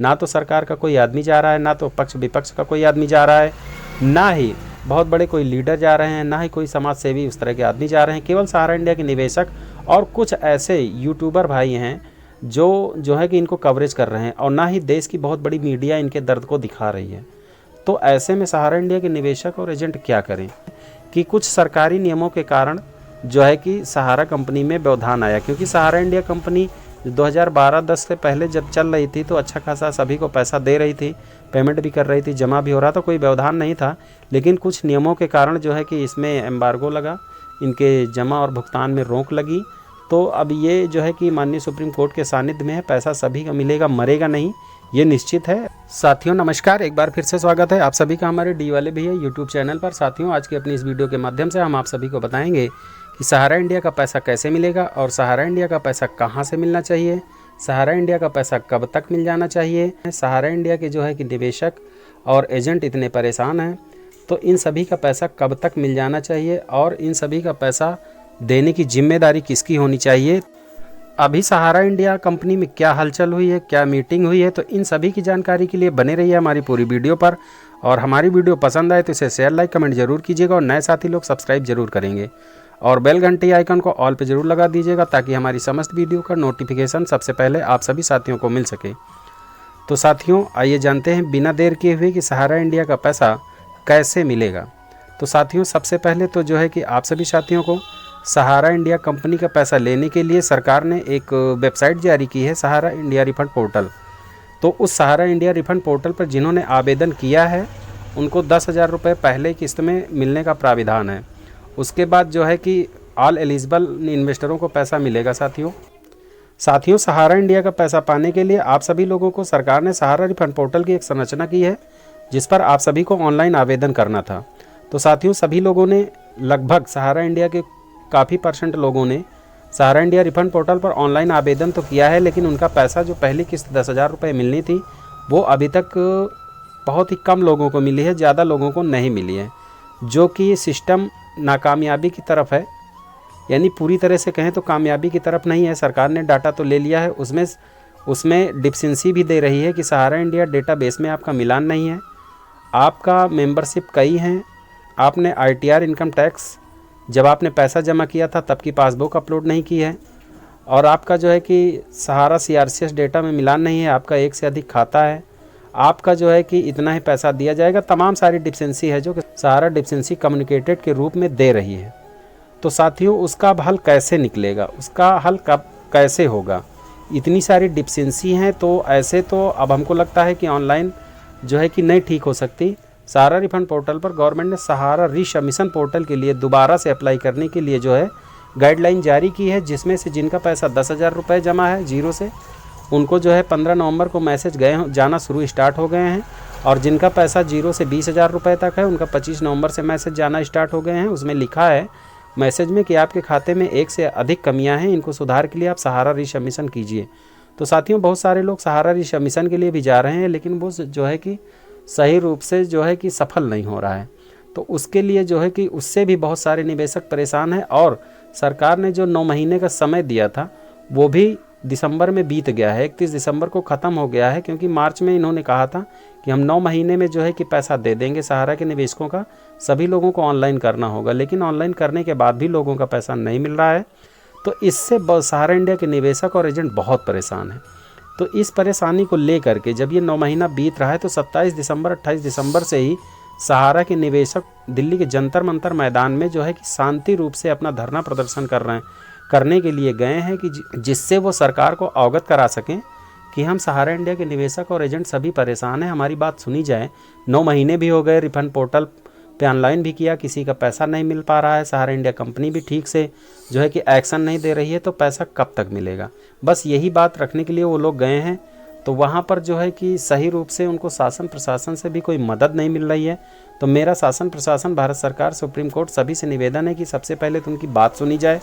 ना तो सरकार का कोई आदमी जा रहा है, ना तो पक्ष विपक्ष का कोई आदमी जा रहा है, ना ही बहुत बड़े कोई लीडर जा रहे हैं, ना ही कोई समाज सेवी उस तरह के आदमी जा रहे हैं। केवल सहारा इंडिया के निवेशक और कुछ ऐसे यूट्यूबर भाई हैं जो है कि इनको कवरेज कर रहे हैं, और ना ही देश की बहुत बड़ी मीडिया इनके दर्द को दिखा रही है। तो ऐसे में सहारा इंडिया के निवेशक और एजेंट क्या करें कि कुछ सरकारी नियमों के कारण जो है कि सहारा कंपनी में व्यवधान आया, क्योंकि सहारा इंडिया कंपनी 2012-10 से पहले जब चल रही थी तो अच्छा खासा सभी को पैसा दे रही थी, पेमेंट भी कर रही थी, जमा भी हो रहा था, कोई व्यवधान नहीं था। लेकिन कुछ नियमों के कारण जो है कि इसमें एम्बार्गो लगा, इनके जमा और भुगतान में रोक लगी। तो अब ये जो है कि माननीय सुप्रीम कोर्ट के सानिध्य में है, पैसा सभी का मिलेगा, मरेगा नहीं, ये निश्चित है। साथियों नमस्कार, एक बार फिर से स्वागत है आप सभी का हमारे डी वाले भैया यूट्यूब चैनल पर। साथियों आज की अपनी इस वीडियो के माध्यम से हम आप सभी को बताएंगे कि सहारा इंडिया का पैसा कैसे मिलेगा और सहारा इंडिया का पैसा कहां से मिलना चाहिए, सहारा इंडिया का पैसा कब तक मिल जाना चाहिए। सहारा इंडिया के जो है कि निवेशक और एजेंट इतने परेशान हैं, तो इन सभी का पैसा कब तक मिल जाना चाहिए और इन सभी का पैसा देने की जिम्मेदारी किसकी होनी चाहिए। अभी सहारा इंडिया कंपनी में क्या हलचल हुई है, क्या मीटिंग हुई है, तो इन सभी की जानकारी के लिए बने रहिए हमारी पूरी वीडियो पर। और हमारी वीडियो पसंद आए तो इसे शेयर लाइक कमेंट जरूर कीजिएगा, और नए साथी लोग सब्सक्राइब जरूर करेंगे और बेल घंटी आइकन को ऑल पे जरूर लगा दीजिएगा, ताकि हमारी समस्त वीडियो का नोटिफिकेशन सबसे पहले आप सभी साथियों को मिल सके। तो साथियों आइए जानते हैं बिना देर किए हुए कि सहारा इंडिया का पैसा कैसे मिलेगा। तो साथियों सबसे पहले तो जो है कि आप सभी साथियों को सहारा इंडिया कंपनी का पैसा लेने के लिए सरकार ने एक वेबसाइट जारी की है, सहारा इंडिया रिफंड पोर्टल। तो उस सहारा इंडिया रिफंड पोर्टल पर जिन्होंने आवेदन किया है उनको 10,000 रुपये पहले किस्त में मिलने का प्राविधान है। उसके बाद जो है कि ऑल एलिजिबल इन्वेस्टरों को पैसा मिलेगा। साथियों सहारा इंडिया का पैसा पाने के लिए आप सभी लोगों को सरकार ने सहारा रिफंड पोर्टल की एक संरचना की है, जिस पर आप सभी को ऑनलाइन आवेदन करना था। तो साथियों सभी लोगों ने, लगभग सहारा इंडिया के काफ़ी % लोगों ने सहारा इंडिया रिफंड पोर्टल पर ऑनलाइन आवेदन तो किया है, लेकिन उनका पैसा जो पहली किस्त 10,000 रुपये मिलनी थी वो अभी तक बहुत ही कम लोगों को मिली है, ज़्यादा लोगों को नहीं मिली है, जो कि सिस्टम नाकामयाबी की तरफ है। यानी पूरी तरह से कहें तो कामयाबी की तरफ नहीं है। सरकार ने डाटा तो ले लिया है, उसमें डिफिशिएंसी भी दे रही है कि सहारा इंडिया डेटाबेस में आपका मिलान नहीं है, आपका मेंबरशिप कई हैं, आपने ITR इनकम टैक्स जब आपने पैसा जमा किया था तब की पासबुक अपलोड नहीं की है, और आपका जो है कि सहारा CRCS डेटा में मिलान नहीं है, आपका एक से अधिक खाता है, आपका जो है कि इतना ही पैसा दिया जाएगा। तमाम सारी डिफिशिएंसी है जो कि सहारा डिफिशिएंसी कम्युनिकेटेड के रूप में दे रही है। तो साथियों उसका अब हल कैसे निकलेगा, उसका हल कब कैसे होगा, इतनी सारी डिफिशिएंसी हैं, तो ऐसे तो अब हमको लगता है कि ऑनलाइन जो है कि नहीं ठीक हो सकती। सहारा रिफंड पोर्टल पर गवर्नमेंट ने सहारा रिसबमिशन पोर्टल के लिए दोबारा से अप्लाई करने के लिए जो है गाइडलाइन जारी की है, जिसमें से जिनका पैसा 10,000 रुपये जमा है जीरो से, उनको जो है 15 नवंबर को मैसेज जाना स्टार्ट हो गए हैं, और जिनका पैसा जीरो से 20,000 रुपये तक है उनका 25 नवंबर से मैसेज जाना स्टार्ट हो गए हैं। उसमें लिखा है मैसेज में कि आपके खाते में एक से अधिक कमियां हैं, इनको सुधार के लिए आप सहारा रिसबमिशन कीजिए। तो साथियों बहुत सारे लोग सहारा रिसबमिशन के लिए भी जा रहे हैं, लेकिन वो जो है कि सही रूप से जो है कि सफल नहीं हो रहा है। तो उसके लिए जो है कि उससे भी बहुत सारे निवेशक परेशान हैं, और सरकार ने जो 9 महीने का समय दिया था वो भी दिसंबर में बीत गया है, 31 दिसंबर को ख़त्म हो गया है, क्योंकि मार्च में इन्होंने कहा था कि हम 9 महीने में जो है कि पैसा दे देंगे सहारा के निवेशकों का, सभी लोगों को ऑनलाइन करना होगा। लेकिन ऑनलाइन करने के बाद भी लोगों का पैसा नहीं मिल रहा है। तो इससे सहारा इंडिया के निवेशक और एजेंट बहुत परेशान हैं। तो इस परेशानी को लेकर के जब ये 9 महीना बीत रहा है, तो 27 दिसंबर 28 दिसंबर से ही सहारा के निवेशक दिल्ली के जंतर मंतर मैदान में जो है कि शांति रूप से अपना धरना प्रदर्शन करने के लिए गए हैं, कि जिससे वो सरकार को अवगत करा सकें कि हम सहारा इंडिया के निवेशक और एजेंट सभी परेशान हैं, हमारी बात सुनी जाए। 9 महीने भी हो गए, रिफंड पोर्टल पे ऑनलाइन भी किया, किसी का पैसा नहीं मिल पा रहा है, सहारा इंडिया कंपनी भी ठीक से जो है कि एक्शन नहीं दे रही है, तो पैसा कब तक मिलेगा। बस यही बात रखने के लिए वो लोग गए हैं। तो वहाँ पर जो है कि सही रूप से उनको शासन प्रशासन से भी कोई मदद नहीं मिल रही है। तो मेरा शासन प्रशासन, भारत सरकार, सुप्रीम कोर्ट सभी से निवेदन है कि सबसे पहले तो उनकी बात सुनी जाए।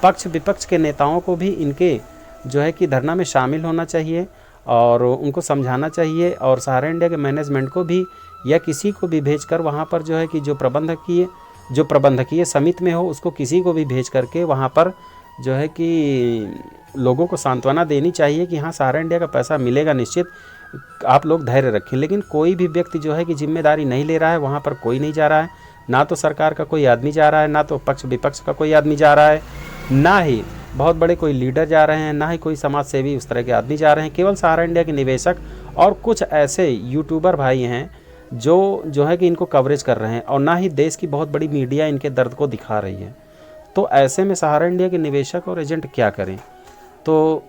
पक्ष विपक्ष के नेताओं को भी इनके जो है कि धरना में शामिल होना चाहिए और उनको समझाना चाहिए, और सहारा इंडिया के मैनेजमेंट को भी या किसी को भी भेजकर वहाँ पर जो है कि जो प्रबंधकीय समिति में हो उसको किसी को भी भेज करके वहाँ पर जो है कि लोगों को सांत्वना देनी चाहिए कि हाँ सहारा इंडिया का पैसा मिलेगा निश्चित। आप लोग धैर्य रखें। लेकिन कोई भी व्यक्ति जो है कि जिम्मेदारी नहीं ले रहा है, वहाँ पर कोई नहीं जा रहा है, ना तो सरकार का कोई आदमी जा रहा है, ना तो पक्ष विपक्ष का कोई आदमी जा रहा है, ना ही बहुत बड़े कोई लीडर जा रहे हैं, ना ही कोई समाज सेवी उस तरह के आदमी जा रहे हैं। केवल सहारा इंडिया के निवेशक और कुछ ऐसे यूट्यूबर भाई हैं जो है कि इनको कवरेज कर रहे हैं, और ना ही देश की बहुत बड़ी मीडिया इनके दर्द को दिखा रही है। तो ऐसे में सहारा इंडिया के निवेशक और एजेंट क्या करें? तो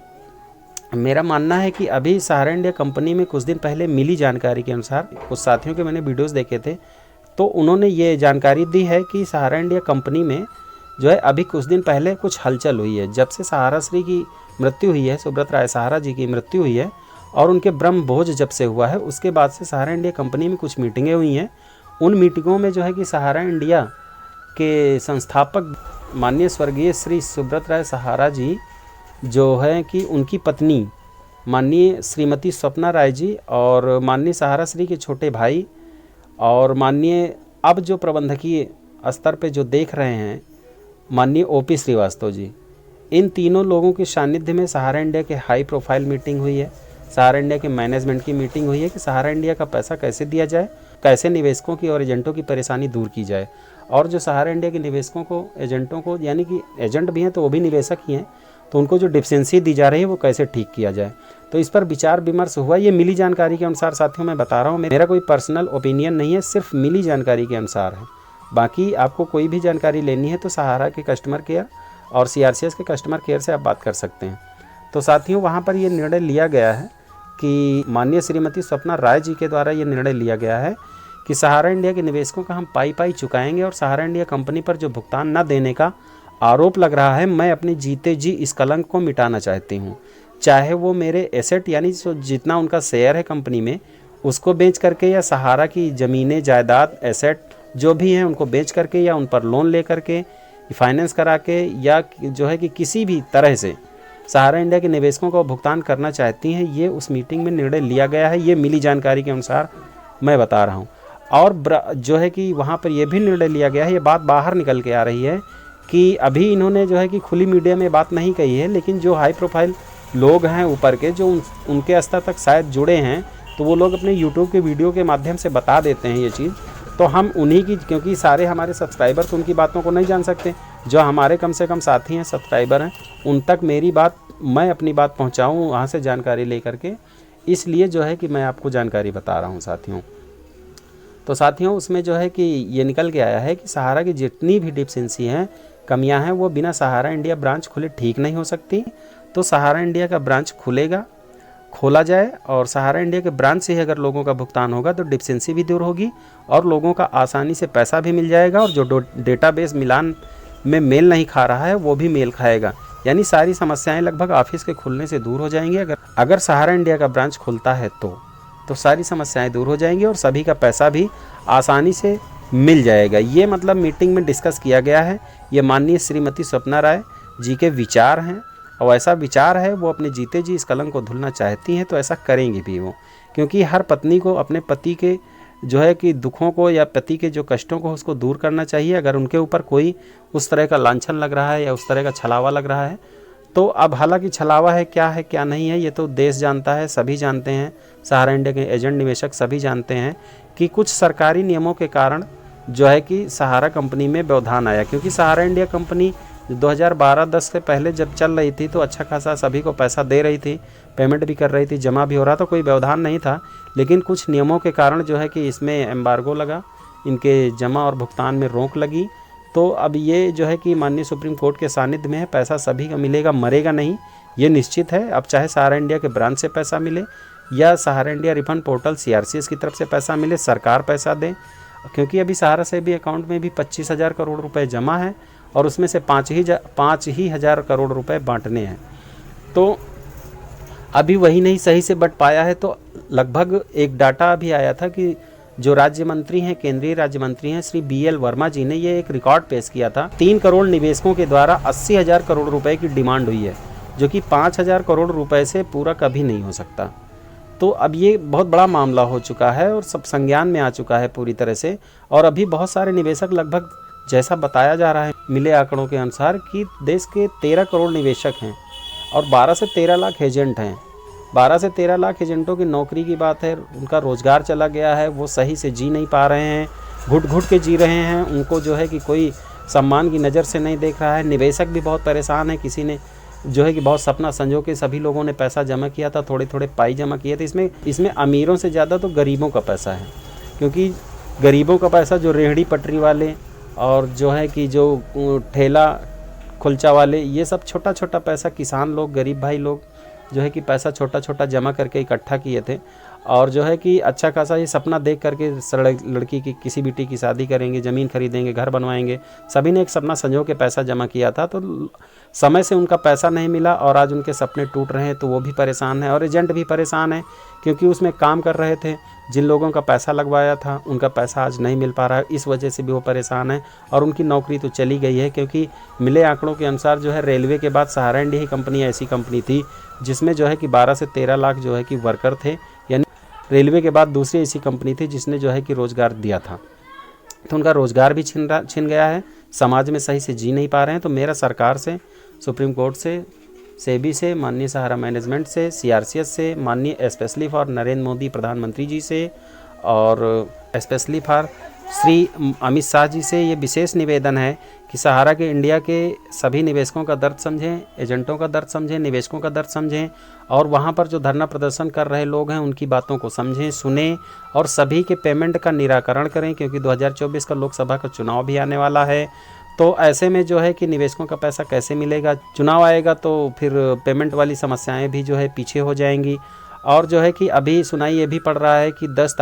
मेरा मानना है कि अभी सहारा इंडिया कंपनी में कुछ दिन पहले मिली जानकारी के अनुसार, कुछ साथियों के मैंने वीडियोस देखे थे, तो उन्होंने ये जानकारी दी है कि सहारा इंडिया कंपनी में जो है अभी कुछ दिन पहले कुछ हलचल हुई है। जब से सहारा श्री की मृत्यु हुई है, सुब्रत राय सहारा जी की मृत्यु हुई है और उनके ब्रह्म भोज जब से हुआ है, उसके बाद से सहारा इंडिया कंपनी में कुछ मीटिंगें हुई हैं। उन मीटिंगों में जो है कि सहारा इंडिया के संस्थापक माननीय स्वर्गीय श्री सुब्रत राय सहारा जी जो है कि उनकी पत्नी माननीय श्रीमती स्वप्ना राय जी और माननीय सहारा श्री के छोटे भाई और माननीय अब जो प्रबंधकीय स्तर पे जो देख रहे हैं माननीय ओपी श्रीवास्तव जी, इन तीनों लोगों के सानिध्य में सहारा इंडिया के हाई प्रोफाइल मीटिंग हुई है। सहारा इंडिया के मैनेजमेंट की मीटिंग हुई है कि सहारा इंडिया का पैसा कैसे दिया जाए, कैसे निवेशकों की और एजेंटों की परेशानी दूर की जाए, और जो सहारा इंडिया के निवेशकों को, एजेंटों को, यानी कि एजेंट भी हैं तो वो भी निवेशक ही हैं, तो उनको जो डिफिशिएंसी दी जा रही है वो कैसे ठीक किया जाए। तो इस पर विचार विमर्श हुआ। ये मिली जानकारी के अनुसार साथियों मैं बता रहा हूँ, मेरा कोई पर्सनल ओपिनियन नहीं है, सिर्फ मिली जानकारी के अनुसार है। बाकी आपको कोई भी जानकारी लेनी है तो सहारा के कस्टमर केयर और CRCS के कस्टमर केयर से आप बात कर सकते हैं। तो साथियों वहाँ पर ये निर्णय लिया गया है कि माननीय श्रीमती स्वप्ना राय जी के द्वारा ये निर्णय लिया गया है कि सहारा इंडिया के निवेशकों का हम पाई चुकाएंगे, और सहारा इंडिया कंपनी पर जो भुगतान न देने का आरोप लग रहा है, मैं अपने जीते जी इस कलंक को मिटाना चाहती हूँ। चाहे वो मेरे एसेट यानी जितना उनका शेयर है कंपनी में उसको बेच करके, या सहारा की ज़मीनें, जायदाद, एसेट जो भी हैं उनको बेच करके, या उन पर लोन ले करके, फाइनेंस करा के, या जो है कि किसी भी तरह से सहारा इंडिया के निवेशकों को भुगतान करना चाहती हैं। ये उस मीटिंग में निर्णय लिया गया है, ये मिली जानकारी के अनुसार मैं बता रहा हूँ। और जो है कि वहाँ पर यह भी निर्णय लिया गया है, ये बात बाहर निकल के आ रही है कि अभी इन्होंने जो है कि खुली मीडिया में बात नहीं कही है, लेकिन जो हाई प्रोफाइल लोग हैं ऊपर के, जो उनके स्तर तक शायद जुड़े हैं, तो वो लोग अपने यूट्यूब के वीडियो के माध्यम से बता देते हैं ये चीज़। तो हम उन्हीं की, क्योंकि सारे हमारे सब्सक्राइबर तो उनकी बातों को नहीं जान सकते, जो हमारे कम से कम साथी हैं, सब्सक्राइबर हैं, उन तक मेरी बात, मैं अपनी बात पहुंचाऊं वहां से जानकारी लेकर के, इसलिए जो है कि मैं आपको जानकारी बता रहा हूं साथियों। तो साथियों उसमें जो है कि ये निकल के आया है कि सहारा की जितनी भी डिफिशिएंसी हैं, कमियां हैं, वो बिना सहारा इंडिया ब्रांच खुले ठीक नहीं हो सकती। तो सहारा इंडिया का ब्रांच खोला जाए, और सहारा इंडिया के ब्रांच से ही अगर लोगों का भुगतान होगा तो डिफिशिएंसी भी दूर होगी और लोगों का आसानी से पैसा भी मिल जाएगा, और जो डेटाबेस मिलान में मेल नहीं खा रहा है वो भी मेल खाएगा। यानी सारी समस्याएं लगभग ऑफिस के खुलने से दूर हो जाएंगी। अगर सहारा इंडिया का ब्रांच खुलता है तो सारी समस्याएं दूर हो जाएंगी और सभी का पैसा भी आसानी से मिल जाएगा। ये मतलब मीटिंग में डिस्कस किया गया है। ये माननीय श्रीमती स्वप्ना राय जी के विचार हैं, और ऐसा विचार है, वो अपने जीते जी इस कलंक को धुलना चाहती हैं, तो ऐसा करेंगी भी वो, क्योंकि हर पत्नी को अपने पति के जो है कि दुखों को या पति के जो कष्टों को उसको दूर करना चाहिए। अगर उनके ऊपर कोई उस तरह का लांछन लग रहा है या उस तरह का छलावा लग रहा है, तो अब हालांकि छलावा है क्या नहीं है, ये तो देश जानता है, सभी जानते हैं, सहारा इंडिया के एजेंट निवेशक सभी जानते हैं कि कुछ सरकारी नियमों के कारण जो है कि सहारा कंपनी में व्यवधान आया। क्योंकि सहारा इंडिया कंपनी 2012-10 से पहले जब चल रही थी तो अच्छा खासा सभी को पैसा दे रही थी, पेमेंट भी कर रही थी, जमा भी हो रहा था, कोई व्यवधान नहीं था। लेकिन कुछ नियमों के कारण जो है कि इसमें एम्बार्गो लगा, इनके जमा और भुगतान में रोक लगी। तो अब ये जो है कि माननीय सुप्रीम कोर्ट के सानिध्य में है, पैसा सभी का मिलेगा, मरेगा नहीं, ये निश्चित है। अब चाहे सहारा इंडिया के ब्रांच से पैसा मिले या सहारा इंडिया रिफंड पोर्टल CRCS की तरफ से पैसा मिले, सरकार पैसा दे, क्योंकि अभी सहारा से भी अकाउंट में भी 25,000 करोड़ रुपए जमा है और उसमें से 5,000 करोड़ रुपए बांटने हैं। तो अभी वही नहीं सही से बट पाया है। तो लगभग एक डाटा अभी आया था कि जो राज्य मंत्री हैं, केंद्रीय राज्य मंत्री हैं श्री BL वर्मा जी ने ये एक रिकॉर्ड पेश किया था। 3 करोड़ निवेशकों के द्वारा 80,000 करोड़ रुपए की डिमांड हुई है, जो कि 5,000 करोड़ रुपए से पूरा कभी नहीं हो सकता। तो अब ये बहुत बड़ा मामला हो चुका है और सब संज्ञान में आ चुका है पूरी तरह से। और अभी बहुत सारे निवेशक, लगभग जैसा बताया जा रहा है मिले आंकड़ों के अनुसार, कि देश के 13 करोड़ निवेशक हैं और 12 से 13 लाख एजेंट हैं। 12 से 13 लाख एजेंटों की नौकरी की बात है, उनका रोज़गार चला गया है, वो सही से जी नहीं पा रहे हैं, घुट घुट के जी रहे हैं, उनको जो है कि कोई सम्मान की नज़र से नहीं देख रहा है। निवेशक भी बहुत परेशान है, किसी ने जो है कि बहुत सपना संजो के सभी लोगों ने पैसा जमा किया था, थोड़े थोड़े पाई जमा किए थे। इसमें अमीरों से ज़्यादा तो गरीबों का पैसा है, क्योंकि गरीबों का पैसा जो रेहड़ी पटरी वाले और जो है कि जो ठेला खुलचा वाले, ये सब छोटा छोटा पैसा किसान लोग, गरीब भाई लोग जो है कि पैसा छोटा छोटा जमा करके इकट्ठा किए थे और जो है कि अच्छा खासा ये सपना देख करके लड़की की किसी बेटी की शादी करेंगे, ज़मीन खरीदेंगे, घर बनवाएंगे, सभी ने एक सपना संजो के पैसा जमा किया था। तो समय से उनका पैसा नहीं मिला और आज उनके सपने टूट रहे हैं, तो वो भी परेशान है और एजेंट भी परेशान है, क्योंकि उसमें काम कर रहे थे, जिन लोगों का पैसा लगवाया था उनका पैसा आज नहीं मिल पा रहा है, इस वजह से भी वो परेशान है और उनकी नौकरी तो चली गई है। क्योंकि मिले आंकड़ों के अनुसार जो है रेलवे के बाद सहारा इंडिया ही कंपनी ऐसी कंपनी थी जिसमें जो है कि 12 से 13 लाख जो है कि वर्कर थे, यानी रेलवे के बाद दूसरी ऐसी कंपनी थी जिसने जो है कि रोज़गार दिया था। तो उनका रोज़गार भी छिन गया है, समाज में सही से जी नहीं पा रहे हैं। तो मेरा सरकार से, सुप्रीम कोर्ट से, सेबी से, माननीय सहारा मैनेजमेंट से, सीआरसीएस से, माननीय स्पेशली फॉर नरेंद्र मोदी प्रधानमंत्री जी से और स्पेशली फॉर श्री अमित शाह जी से ये विशेष निवेदन है कि सहारा के इंडिया के सभी निवेशकों का दर्द समझें, एजेंटों का दर्द समझें, निवेशकों का दर्द समझें और वहाँ पर जो धरना प्रदर्शन कर रहे लोग हैं उनकी बातों को समझें, सुनें और सभी के पेमेंट का निराकरण करें, क्योंकि 2024 का लोकसभा का चुनाव भी आने वाला है। तो ऐसे में जो है कि निवेशकों का पैसा कैसे मिलेगा, चुनाव आएगा तो फिर पेमेंट वाली समस्याएं भी जो है पीछे हो जाएंगी। और जो है कि अभी सुनाई ये भी पड़ रहा है कि 10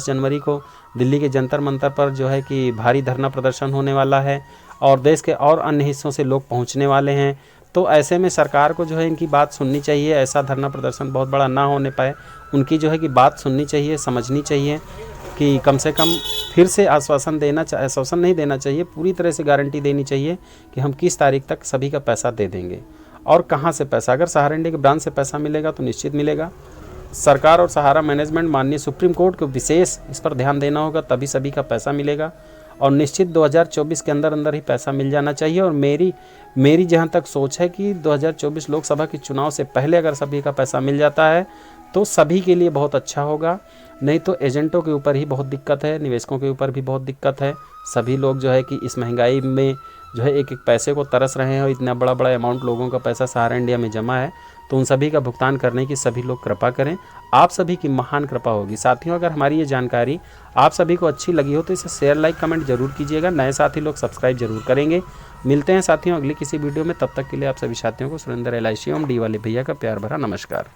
जनवरी को दिल्ली के जंतर मंतर पर जो है कि भारी धरना प्रदर्शन होने वाला है और देश के और अन्य हिस्सों से लोग पहुंचने वाले हैं। तो ऐसे में सरकार को जो है इनकी बात सुननी चाहिए, ऐसा धरना प्रदर्शन बहुत बड़ा ना होने पाए, उनकी जो है कि बात सुननी चाहिए, समझनी चाहिए कि कम से कम फिर से आश्वासन नहीं देना चाहिए, पूरी तरह से गारंटी देनी चाहिए कि हम किस तारीख तक सभी का पैसा दे देंगे और कहाँ से पैसा। अगर सहारा इंडिया के ब्रांच से पैसा मिलेगा तो निश्चित मिलेगा। सरकार और सहारा मैनेजमेंट, माननीय सुप्रीम कोर्ट को विशेष इस पर ध्यान देना होगा, तभी सभी का पैसा मिलेगा और निश्चित 2024 के अंदर ही पैसा मिल जाना चाहिए। और मेरी जहाँ तक सोच है कि 2024 लोकसभा के चुनाव से पहले अगर सभी का पैसा मिल जाता है तो सभी के लिए बहुत अच्छा होगा, नहीं तो एजेंटों के ऊपर ही बहुत दिक्कत है, निवेशकों के ऊपर भी बहुत दिक्कत है। सभी लोग जो है कि इस महंगाई में जो है एक एक पैसे को तरस रहे हैं और इतना बड़ा बड़ा अमाउंट लोगों का पैसा सहारा इंडिया में जमा है, तो उन सभी का भुगतान करने की सभी लोग कृपा करें, आप सभी की महान कृपा होगी। साथियों, अगर हमारी ये जानकारी आप सभी को अच्छी लगी हो तो इसे शेयर, लाइक, कमेंट जरूर कीजिएगा। नए साथी लोग सब्सक्राइब जरूर करेंगे। मिलते हैं साथियों अगली किसी वीडियो में, तब तक के लिए आप सभी साथियों को सुरेंद्र LIC ओम डी वाले भैया का प्यार भरा नमस्कार।